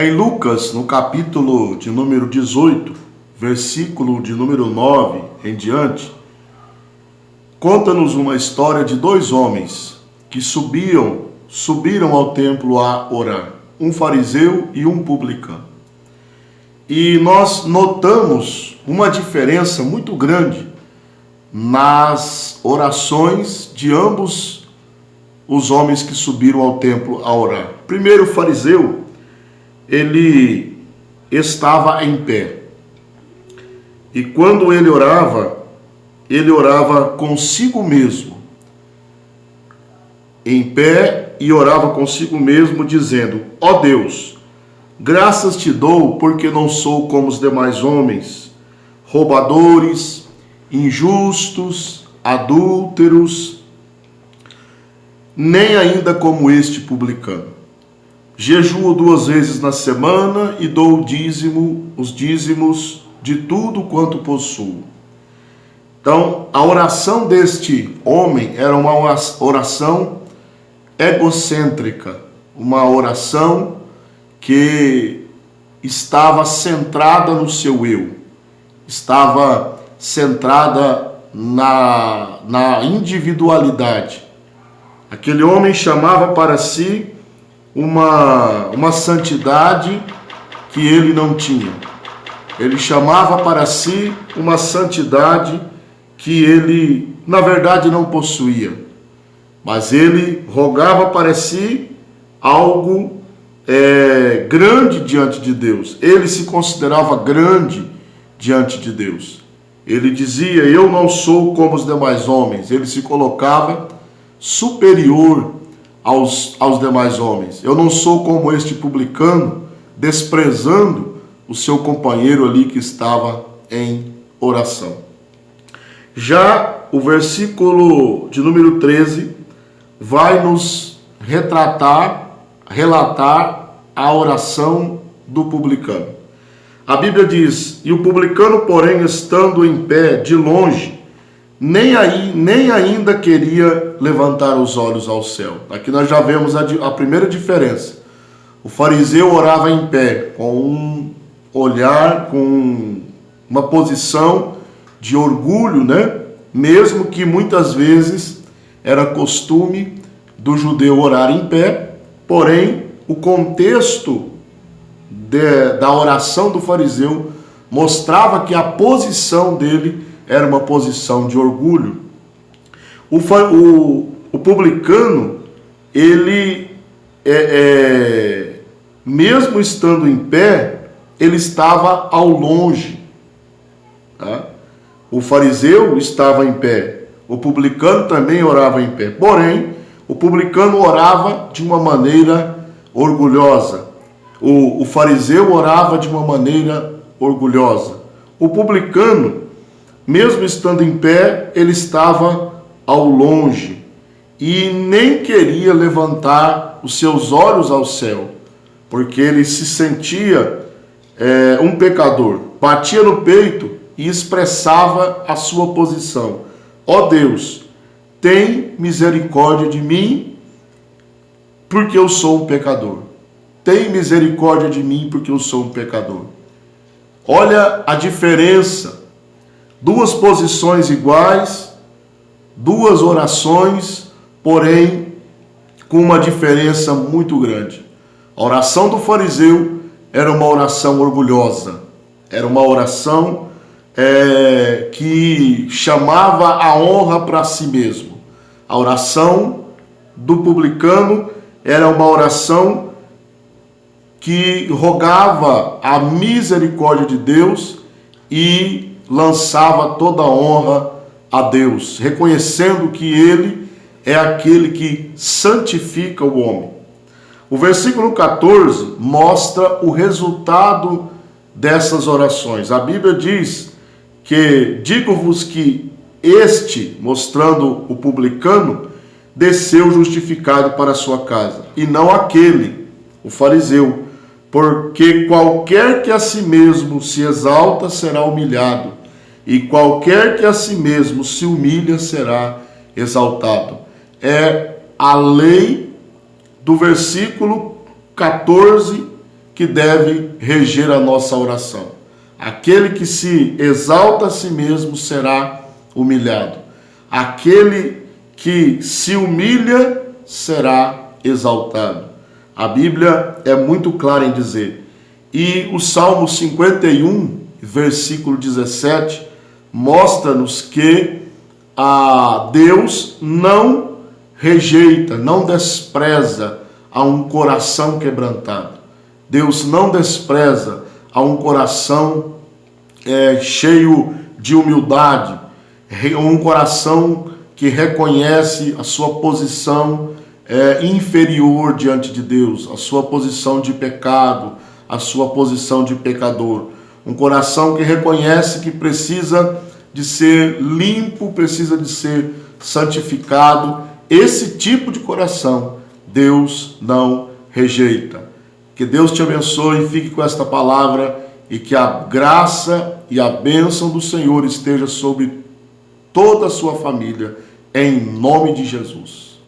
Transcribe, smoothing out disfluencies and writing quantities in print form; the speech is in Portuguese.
Em Lucas, no capítulo de número 18, versículo de número 9 em diante, conta-nos uma história de dois homens que subiram ao templo a orar, um fariseu e um publicano. E nós notamos uma diferença muito grande nas orações de ambos os homens que subiram ao templo a orar. Primeiro, o fariseu, ele estava em pé. E quando ele orava consigo mesmo, em pé, e orava consigo mesmo, dizendo: ó Deus, graças te dou, porque não sou como os demais homens, roubadores, injustos, adúlteros, nem ainda como este publicano. Jejuo 2 vezes na semana e dou os dízimos de tudo quanto possuo. Então, a oração deste homem era uma oração egocêntrica, uma oração que estava centrada no seu eu, estava centrada na individualidade. Aquele homem chamava para si uma santidade que ele não tinha. Ele chamava para si uma santidade que ele, na verdade, não possuía. Mas ele rogava para si algo grande diante de Deus. Ele se considerava grande diante de Deus. Ele dizia: eu não sou como os demais homens. Ele se colocava superior aos demais homens. Eu não sou como este publicano, desprezando o seu companheiro ali que estava em oração. Já o versículo de número 13 vai nos relatar a oração do publicano. A Bíblia diz: e o publicano, porém, estando em pé de longe, nem ainda queria levantar os olhos ao céu. Aqui nós já vemos a primeira diferença. O fariseu orava em pé, com um olhar, com uma posição de orgulho, né? Mesmo que muitas vezes era costume do judeu orar em pé, porém o contexto da oração do fariseu mostrava que a posição dele era uma posição de orgulho. O publicano, ele, mesmo estando em pé, ele estava ao longe. Tá? O fariseu estava em pé, o publicano também orava em pé. Porém, o publicano orava de uma maneira orgulhosa. O fariseu orava de uma maneira orgulhosa. O publicano, mesmo estando em pé, ele estava ao longe e nem queria levantar os seus olhos ao céu, porque ele se sentia um pecador. Batia no peito e expressava a sua posição: ó Deus, tem misericórdia de mim, porque eu sou um pecador. Tem misericórdia de mim, porque eu sou um pecador. Olha a diferença. Duas posições iguais, duas orações, porém com uma diferença muito grande. A oração do fariseu era uma oração orgulhosa, era uma oração que chamava a honra para si mesmo. A oração do publicano era uma oração que rogava a misericórdia de Deus e lançava toda a honra a Deus, reconhecendo que Ele é aquele que santifica o homem. O versículo 14 mostra o resultado dessas orações. A Bíblia diz que: digo-vos que este, mostrando o publicano, desceu justificado para a sua casa, e não aquele, o fariseu, porque qualquer que a si mesmo se exalta será humilhado, e qualquer que a si mesmo se humilha será exaltado. É a lei do versículo 14 que deve reger a nossa oração. Aquele que se exalta a si mesmo será humilhado. Aquele que se humilha será exaltado. A Bíblia é muito clara em dizer. E o Salmo 51, versículo 17, mostra-nos que Deus não rejeita, não despreza a um coração quebrantado. Deus não despreza a um coração cheio de humildade, um coração que reconhece a sua posição inferior diante de Deus, a sua posição de pecado, a sua posição de pecador. Um coração que reconhece que precisa de ser limpo, precisa de ser santificado. Esse tipo de coração Deus não rejeita. Que Deus te abençoe e fique com esta palavra e que a graça e a bênção do Senhor esteja sobre toda a sua família, em nome de Jesus.